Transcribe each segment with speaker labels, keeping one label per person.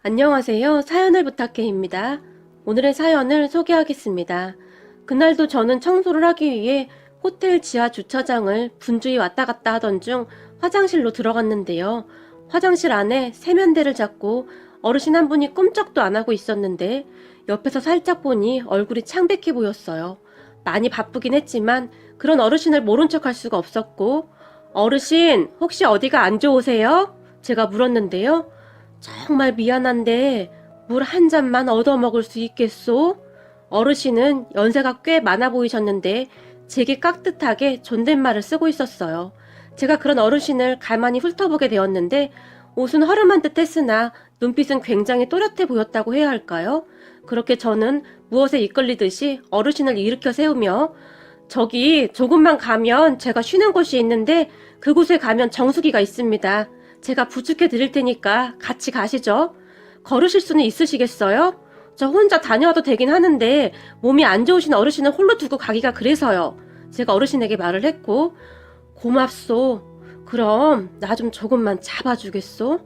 Speaker 1: 안녕하세요. 사연을 부탁해입니다. 오늘의 사연을 소개하겠습니다. 그날도 저는 청소를 하기 위해 호텔 지하 주차장을 분주히 왔다 갔다 하던 중 화장실로 들어갔는데요. 화장실 안에 세면대를 잡고 어르신 한 분이 꼼짝도 안 하고 있었는데 옆에서 살짝 보니 얼굴이 창백해 보였어요. 많이 바쁘긴 했지만 그런 어르신을 모른 척 할 수가 없었고, 어르신 혹시 어디가 안 좋으세요? 제가 물었는데요. 정말 미안한데 물 한 잔만 얻어먹을 수 있겠소? 어르신은 연세가 꽤 많아 보이셨는데 제게 깍듯하게 존댓말을 쓰고 있었어요. 제가 그런 어르신을 가만히 훑어보게 되었는데 옷은 허름한 듯 했으나 눈빛은 굉장히 또렷해 보였다고 해야 할까요? 그렇게 저는 무엇에 이끌리듯이 어르신을 일으켜 세우며, 저기 조금만 가면 제가 쉬는 곳이 있는데 그곳에 가면 정수기가 있습니다. 제가 부축해 드릴 테니까 같이 가시죠. 걸으실 수는 있으시겠어요? 저 혼자 다녀와도 되긴 하는데 몸이 안 좋으신 어르신을 홀로 두고 가기가 그래서요. 제가 어르신에게 말을 했고, 고맙소. 그럼 나 좀 조금만 잡아주겠소?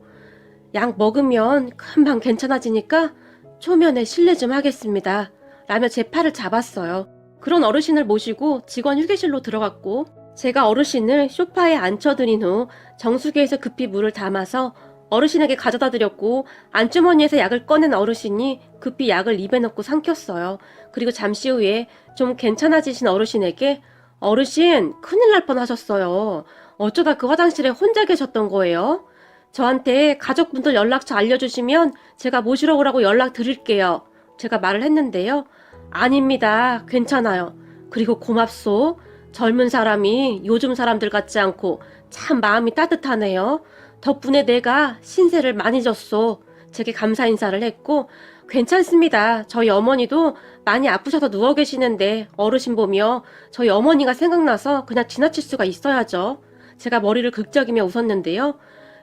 Speaker 1: 약 먹으면 금방 괜찮아지니까 초면에 실례 좀 하겠습니다. 라며 제 팔을 잡았어요. 그런 어르신을 모시고 직원 휴게실로 들어갔고, 제가 어르신을 소파에 앉혀드린 후 정수기에서 급히 물을 담아서 어르신에게 가져다 드렸고, 안주머니에서 약을 꺼낸 어르신이 급히 약을 입에 넣고 삼켰어요. 그리고 잠시 후에 좀 괜찮아지신 어르신에게, 어르신 큰일 날 뻔하셨어요. 어쩌다 그 화장실에 혼자 계셨던 거예요? 저한테 가족분들 연락처 알려주시면 제가 모시러 오라고 연락 드릴게요. 제가 말을 했는데요. 아닙니다. 괜찮아요. 그리고 고맙소. 젊은 사람이 요즘 사람들 같지 않고 참 마음이 따뜻하네요. 덕분에 내가 신세를 많이 졌소. 제게 감사 인사를 했고, 괜찮습니다. 저희 어머니도 많이 아프셔서 누워 계시는데 어르신 보며 저희 어머니가 생각나서 그냥 지나칠 수가 있어야죠. 제가 머리를 극적이며 웃었는데요.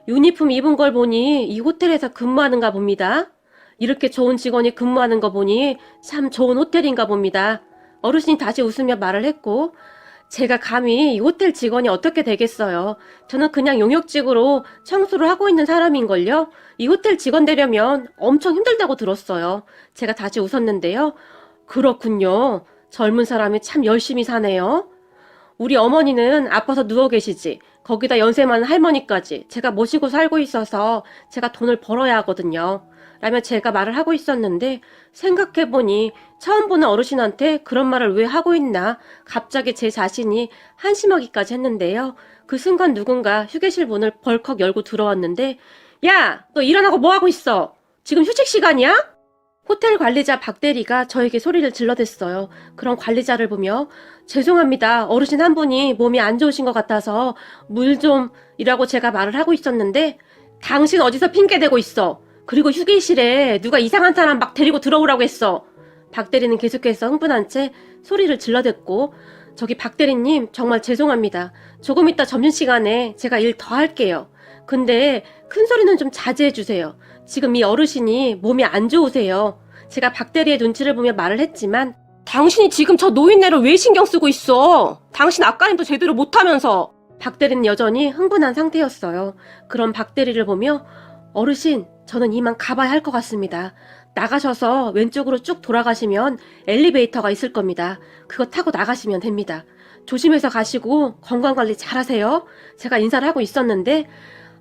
Speaker 1: 유니폼 입은 걸 보니 이 호텔에서 근무하는가 봅니다. 이렇게 좋은 직원이 근무하는 거 보니 참 좋은 호텔인가 봅니다. 어르신이 다시 웃으며 말을 했고, 제가 감히 이 호텔 직원이 어떻게 되겠어요. 저는 그냥 용역직으로 청소를 하고 있는 사람인걸요. 이 호텔 직원 되려면 엄청 힘들다고 들었어요. 제가 다시 웃었는데요. 그렇군요. 젊은 사람이 참 열심히 사네요. 우리 어머니는 아파서 누워 계시지. 거기다 연세 많은 할머니까지 제가 모시고 살고 있어서 제가 돈을 벌어야 하거든요. 라며 제가 말을 하고 있었는데, 생각해보니 처음 보는 어르신한테 그런 말을 왜 하고 있나 갑자기 제 자신이 한심하기까지 했는데요. 그 순간 누군가 휴게실 문을 벌컥 열고 들어왔는데, 야! 너 일어나고 뭐하고 있어? 지금 휴식 시간이야? 호텔 관리자 박 대리가 저에게 소리를 질러댔어요. 그런 관리자를 보며, 죄송합니다. 어르신 한 분이 몸이 안 좋으신 것 같아서 물 좀 이라고 제가 말을 하고 있었는데, 당신 어디서 핑계대고 있어? 그리고 휴게실에 누가 이상한 사람 막 데리고 들어오라고 했어. 박 대리는 계속해서 흥분한 채 소리를 질러댔고, 저기 박 대리님 정말 죄송합니다. 조금 이따 점심시간에 제가 일 더 할게요. 근데 큰 소리는 좀 자제해 주세요. 지금 이 어르신이 몸이 안 좋으세요. 제가 박 대리의 눈치를 보며 말을 했지만, 당신이 지금 저 노인네를 왜 신경 쓰고 있어? 당신 아까 일도 제대로 못하면서. 박 대리는 여전히 흥분한 상태였어요. 그런 박 대리를 보며, 어르신, 저는 이만 가봐야 할 것 같습니다. 나가셔서 왼쪽으로 쭉 돌아가시면 엘리베이터가 있을 겁니다. 그거 타고 나가시면 됩니다. 조심해서 가시고 건강관리 잘하세요. 제가 인사를 하고 있었는데,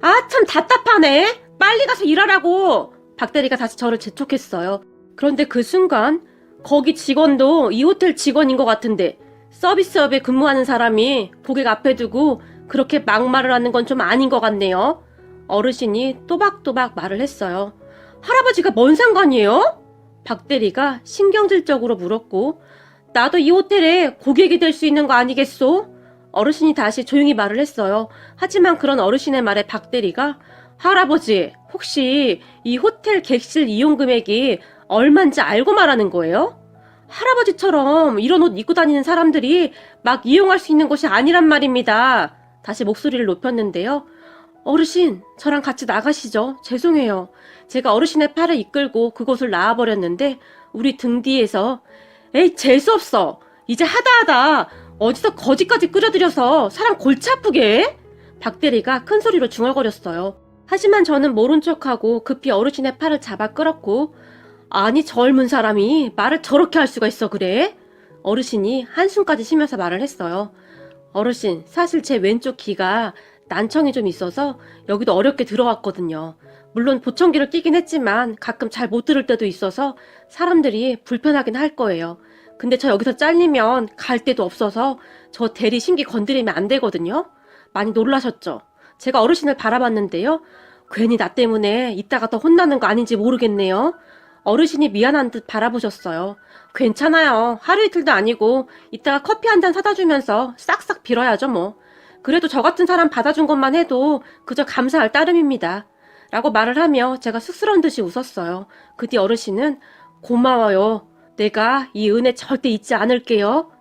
Speaker 1: 아, 참 답답하네. 빨리 가서 일하라고. 박 대리가 다시 저를 재촉했어요. 그런데 그 순간 거기 직원도 이 호텔 직원인 것 같은데 서비스업에 근무하는 사람이 고객 앞에 두고 그렇게 막말을 하는 건 좀 아닌 것 같네요. 어르신이 또박또박 말을 했어요. 할아버지가 뭔 상관이에요? 박 대리가 신경질적으로 물었고, 나도 이 호텔에 고객이 될 수 있는 거 아니겠소? 어르신이 다시 조용히 말을 했어요. 하지만 그런 어르신의 말에 박 대리가, 할아버지, 혹시 이 호텔 객실 이용 금액이 얼만지 알고 말하는 거예요? 할아버지처럼 이런 옷 입고 다니는 사람들이 막 이용할 수 있는 곳이 아니란 말입니다. 다시 목소리를 높였는데요. 어르신, 저랑 같이 나가시죠. 죄송해요. 제가 어르신의 팔을 이끌고 그곳을 나와버렸는데 우리 등 뒤에서, 에이, 재수없어. 이제 하다하다 어디서 거지까지 끌어들여서 사람 골치 아프게 해? 박 대리가 큰 소리로 중얼거렸어요. 하지만 저는 모른 척하고 급히 어르신의 팔을 잡아 끌었고, 아니 젊은 사람이 말을 저렇게 할 수가 있어 그래? 어르신이 한숨까지 쉬면서 말을 했어요. 어르신, 사실 제 왼쪽 귀가 난청이 좀 있어서 여기도 어렵게 들어왔거든요. 물론 보청기를 끼긴 했지만 가끔 잘 못 들을 때도 있어서 사람들이 불편하긴 할 거예요. 근데 저 여기서 잘리면 갈 데도 없어서 저 대리 심기 건드리면 안 되거든요. 많이 놀라셨죠? 제가 어르신을 바라봤는데요. 괜히 나 때문에 이따가 더 혼나는 거 아닌지 모르겠네요. 어르신이 미안한 듯 바라보셨어요. 괜찮아요. 하루 이틀도 아니고 이따가 커피 한 잔 사다 주면서 싹싹 빌어야죠 뭐. 그래도 저 같은 사람 받아준 것만 해도 그저 감사할 따름입니다. 라고 말을 하며 제가 쑥스러운 듯이 웃었어요. 그 뒤 어르신은 고마워요. 내가 이 은혜 절대 잊지 않을게요.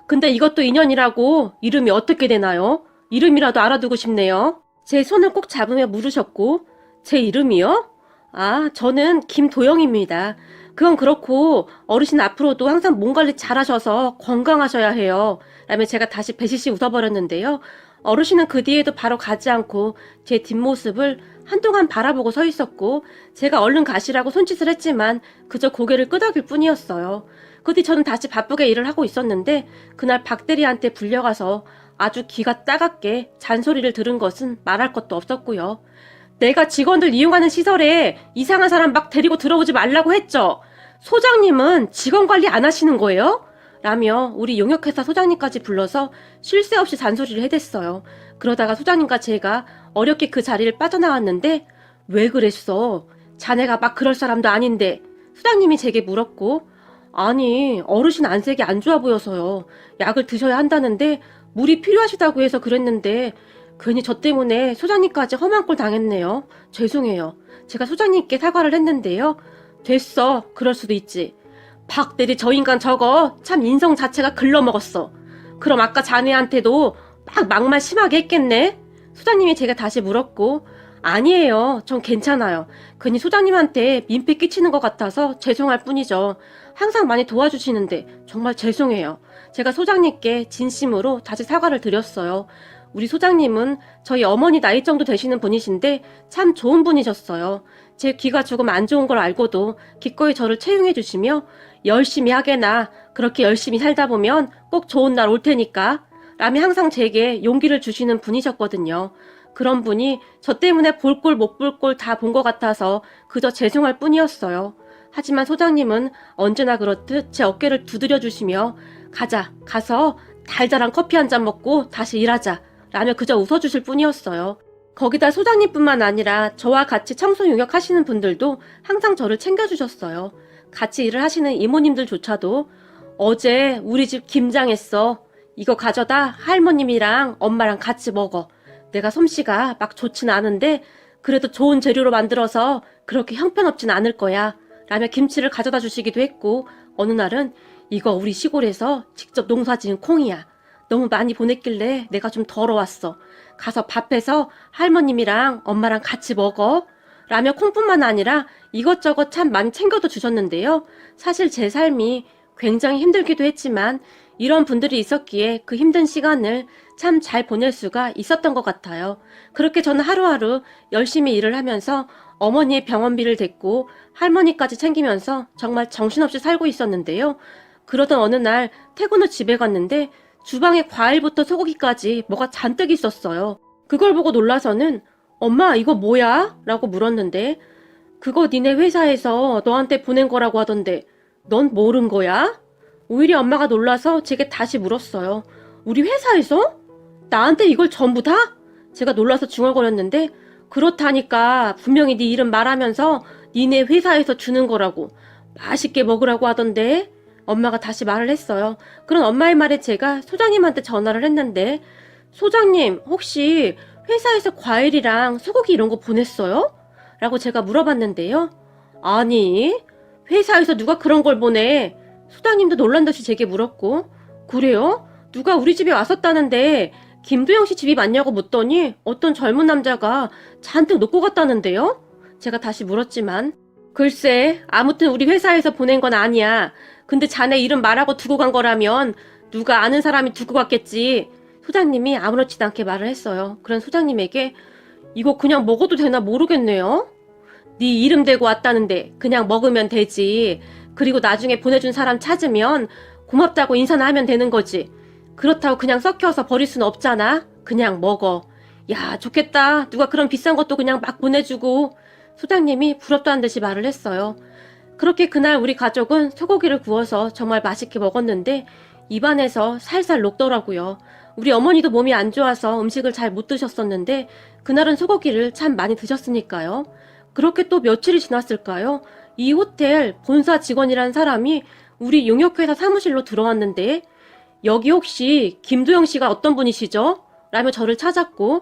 Speaker 1: 근데 이것도 인연이라고 이름이 어떻게 되나요? 이름이라도 알아두고 싶네요. 제 손을 꼭 잡으며 물으셨고 제 이름이요? 아, 저는 김도영입니다. 그건 그렇고 어르신 앞으로도 항상 몸 관리 잘하셔서 건강하셔야 해요. 라며 제가 다시 배시시 웃어버렸는데요. 어르신은 그 뒤에도 바로 가지 않고 제 뒷모습을 한동안 바라보고 서 있었고 제가 얼른 가시라고 손짓을 했지만 그저 고개를 끄덕일 뿐이었어요. 그 뒤 저는 다시 바쁘게 일을 하고 있었는데 그날 박대리한테 불려가서 아주 귀가 따갑게 잔소리를 들은 것은 말할 것도 없었고요. 내가 직원들 이용하는 시설에 이상한 사람 막 데리고 들어오지 말라고 했죠. 소장님은 직원 관리 안 하시는 거예요? 라며 우리 용역회사 소장님까지 불러서 쉴 새 없이 잔소리를 해댔어요. 그러다가 소장님과 제가 어렵게 그 자리를 빠져나왔는데 왜 그랬어? 자네가 막 그럴 사람도 아닌데. 소장님이 제게 물었고 아니 어르신 안색이 안 좋아 보여서요. 약을 드셔야 한다는데 물이 필요하시다고 해서 그랬는데 괜히 저 때문에 소장님까지 험한 꼴 당했네요. 죄송해요. 제가 소장님께 사과를 했는데요. 됐어. 그럴 수도 있지. 박 대리 저 인간 저거 참 인성 자체가 글러먹었어. 그럼 아까 자네한테도 막 막말 심하게 했겠네? 소장님이 제가 다시 물었고 아니에요. 전 괜찮아요. 괜히 소장님한테 민폐 끼치는 것 같아서 죄송할 뿐이죠. 항상 많이 도와주시는데 정말 죄송해요. 제가 소장님께 진심으로 다시 사과를 드렸어요. 우리 소장님은 저희 어머니 나이 정도 되시는 분이신데 참 좋은 분이셨어요. 제 귀가 조금 안 좋은 걸 알고도 기꺼이 저를 채용해 주시며 열심히 하게나 그렇게 열심히 살다 보면 꼭 좋은 날 올 테니까 라며 항상 제게 용기를 주시는 분이셨거든요. 그런 분이 저 때문에 볼 꼴 못 볼 꼴 다 본 것 같아서 그저 죄송할 뿐이었어요. 하지만 소장님은 언제나 그렇듯 제 어깨를 두드려 주시며 가자, 가서 달달한 커피 한 잔 먹고 다시 일하자 라며 그저 웃어주실 뿐이었어요. 거기다 소장님뿐만 아니라 저와 같이 청소 용역 하시는 분들도 항상 저를 챙겨주셨어요. 같이 일을 하시는 이모님들조차도 어제 우리 집 김장했어. 이거 가져다 할머님이랑 엄마랑 같이 먹어. 내가 솜씨가 막 좋진 않은데 그래도 좋은 재료로 만들어서 그렇게 형편없진 않을 거야. 라며 김치를 가져다 주시기도 했고 어느 날은 이거 우리 시골에서 직접 농사지은 콩이야. 너무 많이 보냈길래 내가 좀 덜어왔어. 가서 밥해서 할머님이랑 엄마랑 같이 먹어. 라며 콩뿐만 아니라 이것저것 참 많이 챙겨도 주셨는데요. 사실 제 삶이 굉장히 힘들기도 했지만 이런 분들이 있었기에 그 힘든 시간을 참 잘 보낼 수가 있었던 것 같아요. 그렇게 저는 하루하루 열심히 일을 하면서 어머니의 병원비를 댔고 할머니까지 챙기면서 정말 정신없이 살고 있었는데요. 그러던 어느 날 퇴근 후 집에 갔는데 주방에 과일부터 소고기까지 뭐가 잔뜩 있었어요. 그걸 보고 놀라서는 엄마 이거 뭐야? 라고 물었는데 그거 니네 회사에서 너한테 보낸 거라고 하던데 넌 모른 거야? 오히려 엄마가 놀라서 제게 다시 물었어요. 우리 회사에서? 나한테 이걸 전부 다? 제가 놀라서 중얼거렸는데 그렇다니까 분명히 네 이름 말하면서 니네 회사에서 주는 거라고 맛있게 먹으라고 하던데 엄마가 다시 말을 했어요. 그런 엄마의 말에 제가 소장님한테 전화를 했는데 소장님 혹시 회사에서 과일이랑 소고기 이런 거 보냈어요? 라고 제가 물어봤는데요. 아니 회사에서 누가 그런 걸 보내. 소장님도 놀란 듯이 제게 물었고 그래요? 누가 우리 집에 왔었다는데 김도영 씨 집이 맞냐고 묻더니 어떤 젊은 남자가 잔뜩 놓고 갔다는데요? 제가 다시 물었지만 글쎄 아무튼 우리 회사에서 보낸 건 아니야. 근데 자네 이름 말하고 두고 간 거라면 누가 아는 사람이 두고 갔겠지. 소장님이 아무렇지도 않게 말을 했어요. 그런 소장님에게 이거 그냥 먹어도 되나 모르겠네요. 네 이름 대고 왔다는데 그냥 먹으면 되지. 그리고 나중에 보내준 사람 찾으면 고맙다고 인사나 하면 되는 거지. 그렇다고 그냥 썩혀서 버릴 수는 없잖아. 그냥 먹어. 야, 좋겠다. 누가 그런 비싼 것도 그냥 막 보내주고. 소장님이 부럽도 한 듯이 말을 했어요. 그렇게 그날 우리 가족은 소고기를 구워서 정말 맛있게 먹었는데 입안에서 살살 녹더라고요. 우리 어머니도 몸이 안 좋아서 음식을 잘 못 드셨었는데 그날은 소고기를 참 많이 드셨으니까요. 그렇게 또 며칠이 지났을까요? 이 호텔 본사 직원이란 사람이 우리 용역회사 사무실로 들어왔는데 여기 혹시 김도영 씨가 어떤 분이시죠? 라며 저를 찾았고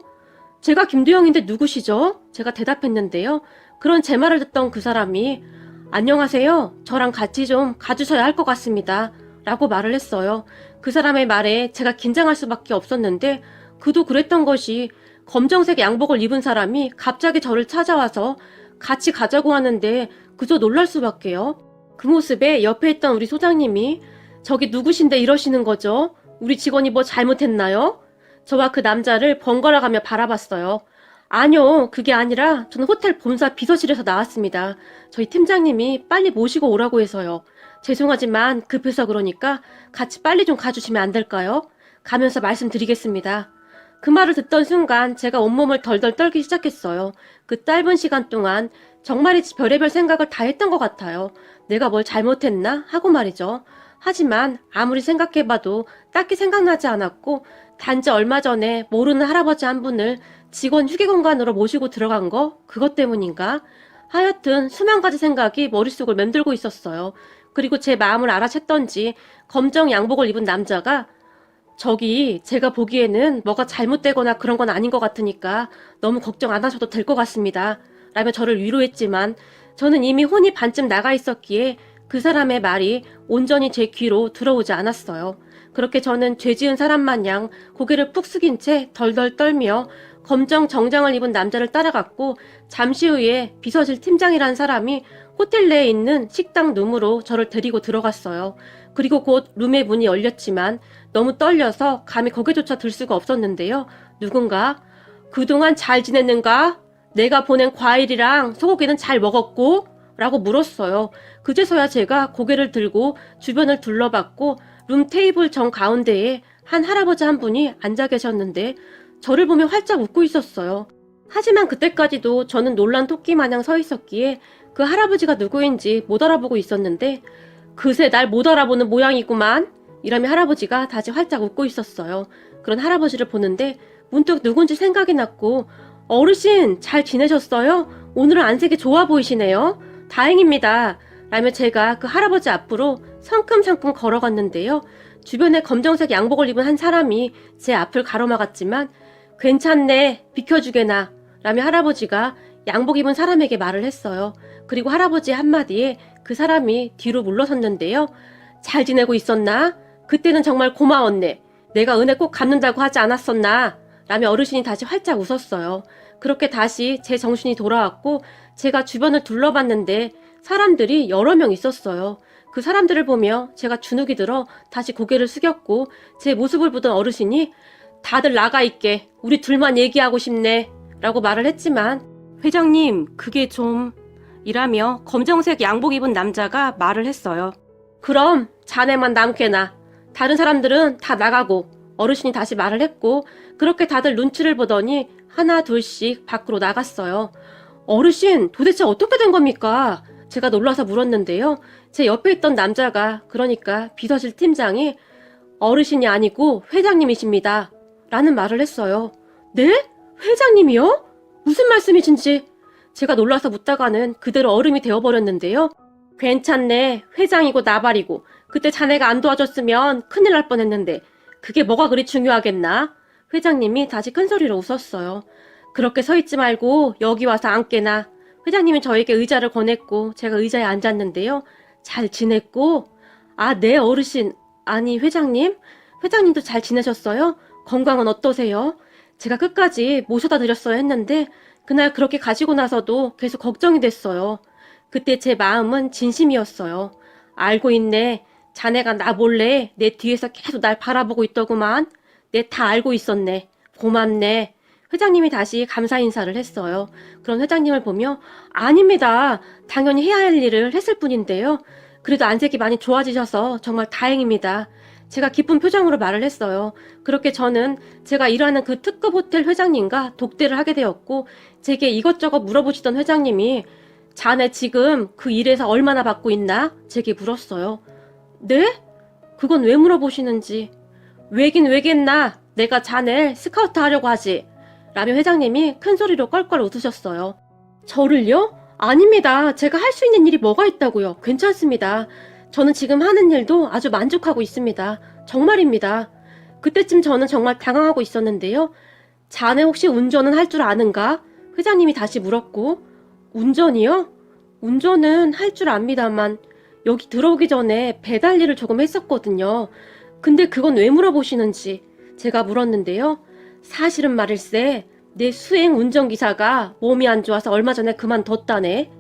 Speaker 1: 제가 김도영인데 누구시죠? 제가 대답했는데요. 그런 제 말을 듣던 그 사람이 안녕하세요. 저랑 같이 좀 가주셔야 할 것 같습니다. 라고 말을 했어요. 그 사람의 말에 제가 긴장할 수밖에 없었는데 그도 그랬던 것이 검정색 양복을 입은 사람이 갑자기 저를 찾아와서 같이 가자고 하는데 그저 놀랄 수밖에요. 그 모습에 옆에 있던 우리 소장님이 저기 누구신데 이러시는 거죠? 우리 직원이 뭐 잘못했나요? 저와 그 남자를 번갈아 가며 바라봤어요. 아니요, 그게 아니라 저는 호텔 본사 비서실에서 나왔습니다. 저희 팀장님이 빨리 모시고 오라고 해서요. 죄송하지만 급해서 그러니까 같이 빨리 좀 가주시면 안 될까요? 가면서 말씀드리겠습니다. 그 말을 듣던 순간 제가 온몸을 덜덜 떨기 시작했어요. 그 짧은 시간 동안 정말이지 별의별 생각을 다 했던 것 같아요. 내가 뭘 잘못했나? 하고 말이죠. 하지만 아무리 생각해봐도 딱히 생각나지 않았고 단지 얼마 전에 모르는 할아버지 한 분을 직원 휴게공간으로 모시고 들어간 거? 그것 때문인가? 하여튼 수만 가지 생각이 머릿속을 맴돌고 있었어요. 그리고 제 마음을 알아챘던지 검정 양복을 입은 남자가 저기 제가 보기에는 뭐가 잘못되거나 그런 건 아닌 것 같으니까 너무 걱정 안 하셔도 될 것 같습니다. 라며 저를 위로했지만 저는 이미 혼이 반쯤 나가 있었기에 그 사람의 말이 온전히 제 귀로 들어오지 않았어요. 그렇게 저는 죄 지은 사람 마냥 고개를 푹 숙인 채 덜덜 떨며 검정 정장을 입은 남자를 따라갔고 잠시 후에 비서실 팀장이란 사람이 호텔 내에 있는 식당 룸으로 저를 데리고 들어갔어요. 그리고 곧 룸의 문이 열렸지만 너무 떨려서 감히 거기조차 들 수가 없었는데요. 누군가 그동안 잘 지냈는가? 내가 보낸 과일이랑 소고기는 잘 먹었고? 라고 물었어요. 그제서야 제가 고개를 들고 주변을 둘러봤고 룸 테이블 정 가운데에 한 할아버지 한 분이 앉아 계셨는데 저를 보며 활짝 웃고 있었어요. 하지만 그때까지도 저는 놀란 토끼 마냥 서 있었기에 그 할아버지가 누구인지 못 알아보고 있었는데 그새 날 못 알아보는 모양이구만. 이러며 할아버지가 다시 활짝 웃고 있었어요. 그런 할아버지를 보는데 문득 누군지 생각이 났고 어르신 잘 지내셨어요? 오늘은 안색이 좋아 보이시네요. 다행입니다. 라며 제가 그 할아버지 앞으로 성큼성큼 걸어갔는데요. 주변에 검정색 양복을 입은 한 사람이 제 앞을 가로막았지만 괜찮네, 비켜주게나 라며 할아버지가 양복 입은 사람에게 말을 했어요. 그리고 할아버지의 한마디에 그 사람이 뒤로 물러섰는데요. 잘 지내고 있었나? 그때는 정말 고마웠네. 내가 은혜 꼭 갚는다고 하지 않았었나? 라며 어르신이 다시 활짝 웃었어요. 그렇게 다시 제 정신이 돌아왔고 제가 주변을 둘러봤는데 사람들이 여러 명 있었어요. 그 사람들을 보며 제가 주눅이 들어 다시 고개를 숙였고 제 모습을 보던 어르신이 다들 나가 있게 우리 둘만 얘기하고 싶네 라고 말을 했지만 회장님 그게 좀 이라며 검정색 양복 입은 남자가 말을 했어요. 그럼 자네만 남게나 다른 사람들은 다 나가고 어르신이 다시 말을 했고 그렇게 다들 눈치를 보더니 하나 둘씩 밖으로 나갔어요. 어르신 도대체 어떻게 된 겁니까? 제가 놀라서 물었는데요. 제 옆에 있던 남자가 그러니까 비서실 팀장이 어르신이 아니고 회장님이십니다. 라는 말을 했어요. 네? 회장님이요? 무슨 말씀이신지 제가 놀라서 묻다가는 그대로 얼음이 되어버렸는데요. 괜찮네. 회장이고 나발이고 그때 자네가 안 도와줬으면 큰일 날 뻔했는데 그게 뭐가 그리 중요하겠나? 회장님이 다시 큰 소리로 웃었어요. 그렇게 서 있지 말고 여기 와서 앉게나. 회장님이 저에게 의자를 권했고 제가 의자에 앉았는데요. 잘 지냈고? 아, 네 어르신. 아니 회장님? 회장님도 잘 지내셨어요? 건강은 어떠세요? 제가 끝까지 모셔다 드렸어야 했는데 그날 그렇게 가시고 나서도 계속 걱정이 됐어요. 그때 제 마음은 진심이었어요. 알고 있네. 자네가 나 몰래 내 뒤에서 계속 날 바라보고 있더구만. 내 다 알고 있었네. 고맙네. 회장님이 다시 감사 인사를 했어요. 그런 회장님을 보며 아닙니다. 당연히 해야 할 일을 했을 뿐인데요. 그래도 안색이 많이 좋아지셔서 정말 다행입니다. 제가 기쁜 표정으로 말을 했어요. 그렇게 저는 제가 일하는 그 특급 호텔 회장님과 독대를 하게 되었고 제게 이것저것 물어보시던 회장님이 자네 지금 그 일에서 얼마나 받고 있나? 제게 물었어요. 네? 그건 왜 물어보시는지. 왜긴 왜겠나? 내가 자네 스카우트 하려고 하지. 라며 회장님이 큰 소리로 껄껄 웃으셨어요. 저를요? 아닙니다. 제가 할 수 있는 일이 뭐가 있다고요. 괜찮습니다. 저는 지금 하는 일도 아주 만족하고 있습니다. 정말입니다. 그때쯤 저는 정말 당황하고 있었는데요. 자네 혹시 운전은 할 줄 아는가? 회장님이 다시 물었고, 운전이요? 운전은 할 줄 압니다만 여기 들어오기 전에 배달 일을 조금 했었거든요. 근데 그건 왜 물어보시는지 제가 물었는데요. 사실은 말일세 내 수행 운전기사가 몸이 안 좋아서 얼마 전에 그만뒀다네.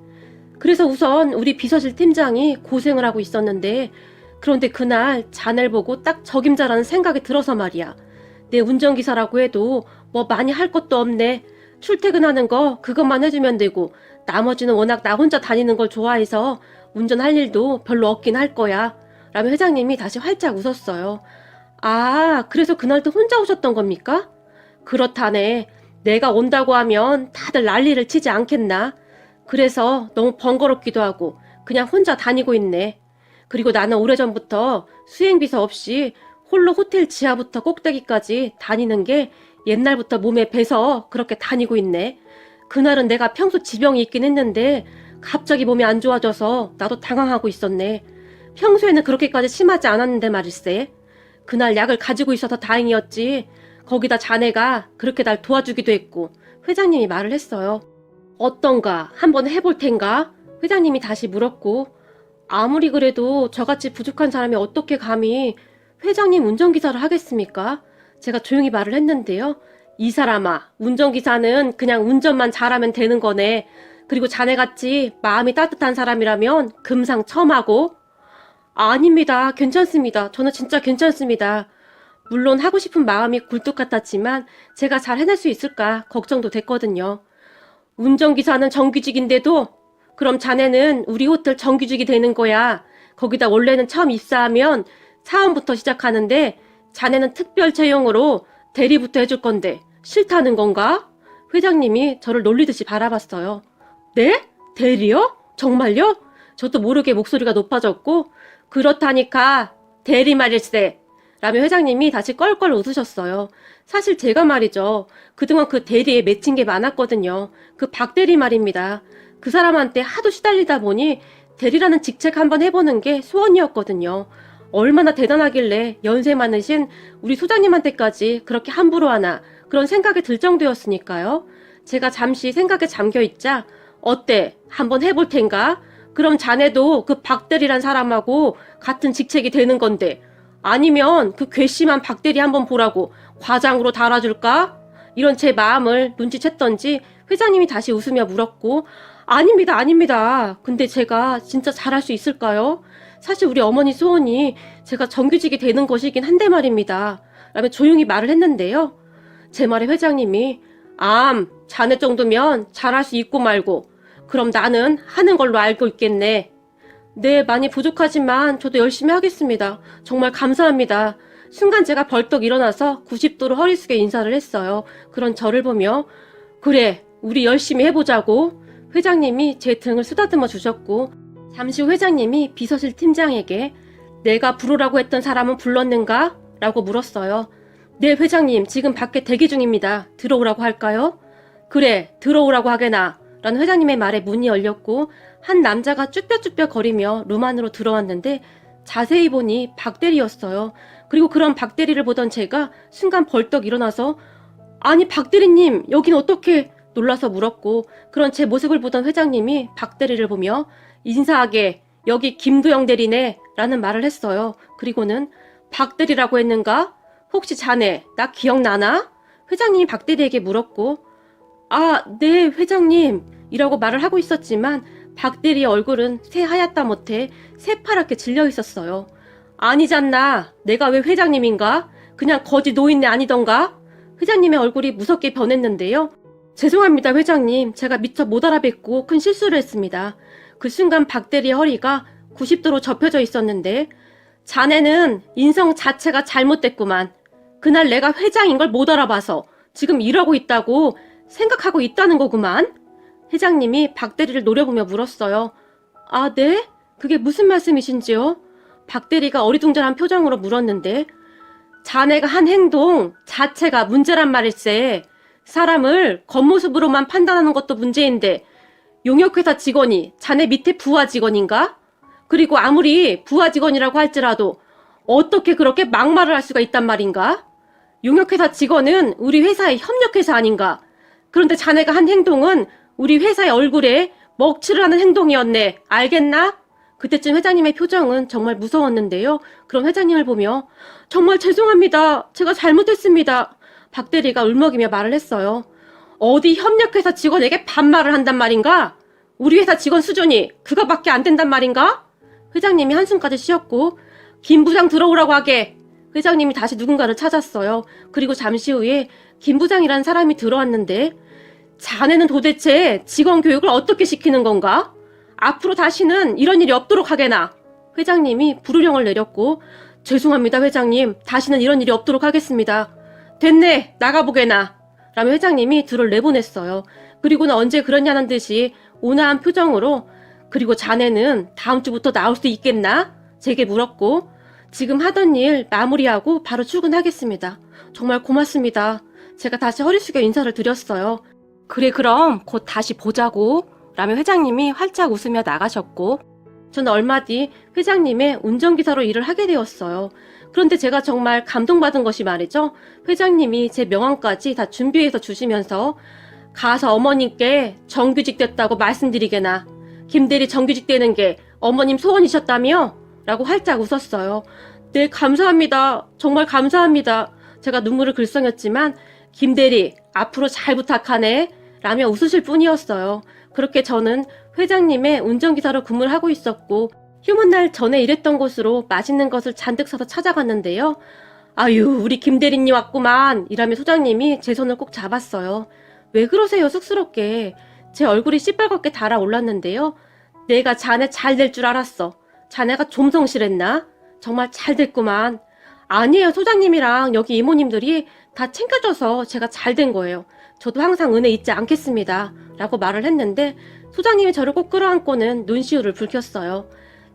Speaker 1: 그래서 우선 우리 비서실 팀장이 고생을 하고 있었는데 그런데 그날 자네를 보고 딱 적임자라는 생각이 들어서 말이야. 내 운전기사라고 해도 뭐 많이 할 것도 없네. 출퇴근하는 거 그것만 해주면 되고 나머지는 워낙 나 혼자 다니는 걸 좋아해서 운전할 일도 별로 없긴 할 거야. 라며 회장님이 다시 활짝 웃었어요. 아, 그래서 그날도 혼자 오셨던 겁니까? 그렇다네. 내가 온다고 하면 다들 난리를 치지 않겠나? 그래서 너무 번거롭기도 하고 그냥 혼자 다니고 있네. 그리고 나는 오래전부터 수행비서 없이 홀로 호텔 지하부터 꼭대기까지 다니는 게 옛날부터 몸에 배서 그렇게 다니고 있네. 그날은 내가 평소 지병이 있긴 했는데 갑자기 몸이 안 좋아져서 나도 당황하고 있었네. 평소에는 그렇게까지 심하지 않았는데 말일세. 그날 약을 가지고 있어서 다행이었지. 거기다 자네가 그렇게 날 도와주기도 했고 회장님이 말을 했어요. 어떤가? 한번 해볼 텐가? 회장님이 다시 물었고 아무리 그래도 저같이 부족한 사람이 어떻게 감히 회장님 운전기사를 하겠습니까? 제가 조용히 말을 했는데요. 이 사람아, 운전기사는 그냥 운전만 잘하면 되는 거네. 그리고 자네같이 마음이 따뜻한 사람이라면 금상첨화고. 아닙니다. 괜찮습니다. 저는 진짜 괜찮습니다. 물론 하고 싶은 마음이 굴뚝 같았지만 제가 잘 해낼 수 있을까 걱정도 됐거든요. 운전기사는 정규직인데도 그럼 자네는 우리 호텔 정규직이 되는 거야. 거기다 원래는 처음 입사하면 사원부터 시작하는데 자네는 특별 채용으로 대리부터 해줄 건데 싫다는 건가? 회장님이 저를 놀리듯이 바라봤어요. 네? 대리요? 정말요? 저도 모르게 목소리가 높아졌고 그렇다니까 대리 말일세. 라며 회장님이 다시 껄껄 웃으셨어요. 사실 제가 말이죠. 그동안 그 대리에 맺힌 게 많았거든요. 그 박 대리 말입니다. 그 사람한테 하도 시달리다 보니 대리라는 직책 한번 해보는 게 소원이었거든요. 얼마나 대단하길래 연세 많으신 우리 소장님한테까지 그렇게 함부로 하나 그런 생각이 들 정도였으니까요. 제가 잠시 생각에 잠겨있자 어때? 한번 해볼 텐가? 그럼 자네도 그 박대리란 사람하고 같은 직책이 되는 건데 아니면 그 괘씸한 박대리 한번 보라고 과장으로 달아줄까? 이런 제 마음을 눈치챘던지 회장님이 다시 웃으며 물었고 아닙니다, 아닙니다. 근데 제가 진짜 잘할 수 있을까요? 사실 우리 어머니 소원이 제가 정규직이 되는 것이긴 한데 말입니다. 라며 조용히 말을 했는데요. 제 말에 회장님이 자네 정도면 잘할 수 있고 말고 그럼 나는 하는 걸로 알고 있겠네. 네, 많이 부족하지만 저도 열심히 하겠습니다. 정말 감사합니다. 순간 제가 벌떡 일어나서 90도로 허리 숙여 인사를 했어요. 그런 저를 보며 그래, 우리 열심히 해보자고 회장님이 제 등을 쓰다듬어 주셨고 잠시 후 회장님이 비서실 팀장에게 내가 부르라고 했던 사람은 불렀는가? 라고 물었어요. 네, 회장님, 지금 밖에 대기 중입니다. 들어오라고 할까요? 그래, 들어오라고 하게나. 라는 회장님의 말에 문이 열렸고 한 남자가 쭈뼛쭈뼛 거리며 룸 안으로 들어왔는데 자세히 보니 박대리였어요. 그리고 그런 박대리를 보던 제가 순간 벌떡 일어나서 아니 박대리님 여긴 어떻게 놀라서 물었고 그런 제 모습을 보던 회장님이 박대리를 보며 인사하게 여기 김도영 대리네 라는 말을 했어요. 그리고는 박대리라고 했는가? 혹시 자네 나 기억나나? 회장님이 박대리에게 물었고 네 회장님 이라고 말을 하고 있었지만 박대리의 얼굴은 새하얗다 못해 새파랗게 질려 있었어요. 아니잖나. 내가 왜 회장님인가? 그냥 거지 노인네 아니던가? 회장님의 얼굴이 무섭게 변했는데요. 죄송합니다, 회장님. 제가 미처 못 알아뵙고 큰 실수를 했습니다. 그 순간 박대리의 허리가 90도로 접혀져 있었는데 자네는 인성 자체가 잘못됐구만. 그날 내가 회장인 걸 못 알아봐서 지금 이러고 있다고 생각하고 있다는 거구만. 회장님이 박대리를 노려보며 물었어요. 아, 네? 그게 무슨 말씀이신지요? 박대리가 어리둥절한 표정으로 물었는데 자네가 한 행동 자체가 문제란 말일세. 사람을 겉모습으로만 판단하는 것도 문제인데 용역회사 직원이 자네 밑에 부하 직원인가? 그리고 아무리 부하 직원이라고 할지라도 어떻게 그렇게 막말을 할 수가 있단 말인가? 용역회사 직원은 우리 회사의 협력회사 아닌가? 그런데 자네가 한 행동은 우리 회사의 얼굴에 먹칠을 하는 행동이었네. 알겠나? 그때쯤 회장님의 표정은 정말 무서웠는데요. 그럼 회장님을 보며 정말 죄송합니다. 제가 잘못했습니다. 박대리가 울먹이며 말을 했어요. 어디 협력회사 직원에게 반말을 한단 말인가? 우리 회사 직원 수준이 그거밖에 안 된단 말인가? 회장님이 한숨까지 쉬었고 김 부장 들어오라고 하게. 회장님이 다시 누군가를 찾았어요. 그리고 잠시 후에 김 부장이라는 사람이 들어왔는데 자네는 도대체 직원 교육을 어떻게 시키는 건가? 앞으로 다시는 이런 일이 없도록 하게나. 회장님이 불호령을 내렸고 죄송합니다 회장님. 다시는 이런 일이 없도록 하겠습니다. 됐네 나가보게나. 라며 회장님이 둘을 내보냈어요. 그리고는 언제 그러냐는 듯이 온화한 표정으로 그리고 자네는 다음 주부터 나올 수 있겠나? 제게 물었고 지금 하던 일 마무리하고 바로 출근하겠습니다. 정말 고맙습니다. 제가 다시 허리 숙여 인사를 드렸어요. 그래 그럼 곧 다시 보자고 라며 회장님이 활짝 웃으며 나가셨고 저는 얼마 뒤 회장님의 운전기사로 일을 하게 되었어요. 그런데 제가 정말 감동받은 것이 말이죠. 회장님이 제 명함까지 다 준비해서 주시면서 가서 어머님께 정규직 됐다고 말씀드리게나. 김대리 정규직 되는 게 어머님 소원이셨다며? 라고 활짝 웃었어요. 네 감사합니다. 정말 감사합니다. 제가 눈물을 글썽였지만 김대리 앞으로 잘 부탁하네 라며 웃으실 뿐이었어요. 그렇게 저는 회장님의 운전기사로 근무를 하고 있었고 휴무날 전에 일했던 곳으로 맛있는 것을 잔뜩 사서 찾아갔는데요. 아유 우리 김대리님 왔구만 이라며 소장님이 제 손을 꼭 잡았어요. 왜 그러세요 쑥스럽게. 제 얼굴이 시뻘겋게 달아올랐는데요. 내가 자네 잘 될 줄 알았어. 자네가 좀 성실했나? 정말 잘 됐구만. 아니에요 소장님이랑 여기 이모님들이 다 챙겨줘서 제가 잘 된 거예요. 저도 항상 은혜 잊지 않겠습니다. 라고 말을 했는데 소장님이 저를 꼭 끌어안고는 눈시울을 붉혔어요.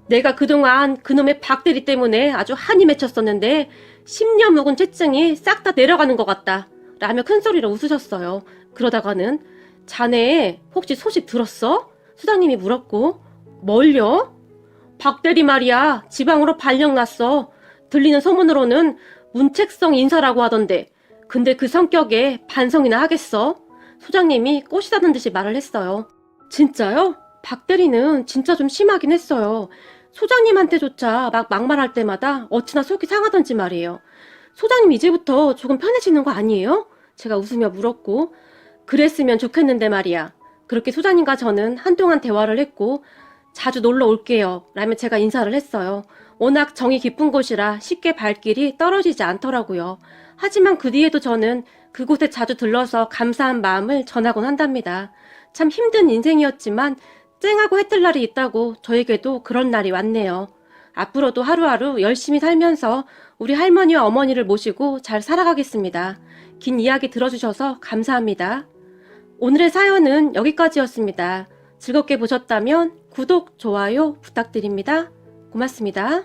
Speaker 1: 내가 그동안 그놈의 박대리 때문에 아주 한이 맺혔었는데 10년 묵은 채증이 싹 다 내려가는 것 같다. 라며 큰소리로 웃으셨어요. 그러다가는 자네 혹시 소식 들었어? 소장님이 물었고 뭘요? 박대리 말이야 지방으로 발령났어. 들리는 소문으로는 문책성 인사라고 하던데 근데 그 성격에 반성이나 하겠어? 소장님이 꼬시다는 듯이 말을 했어요. 진짜요? 박대리는 진짜 좀 심하긴 했어요. 소장님한테조차 막 막말할 때마다 어찌나 속이 상하던지 말이에요. 소장님 이제부터 조금 편해지는 거 아니에요? 제가 웃으며 물었고 그랬으면 좋겠는데 말이야. 그렇게 소장님과 저는 한동안 대화를 했고 자주 놀러 올게요 라며 제가 인사를 했어요. 워낙 정이 깊은 곳이라 쉽게 발길이 떨어지지 않더라고요. 하지만 그 뒤에도 저는 그곳에 자주 들러서 감사한 마음을 전하곤 한답니다. 참 힘든 인생이었지만 쨍하고 해뜰 날이 있다고 저에게도 그런 날이 왔네요. 앞으로도 하루하루 열심히 살면서 우리 할머니와 어머니를 모시고 잘 살아가겠습니다. 긴 이야기 들어주셔서 감사합니다. 오늘의 사연은 여기까지였습니다. 즐겁게 보셨다면 구독, 좋아요 부탁드립니다. 고맙습니다.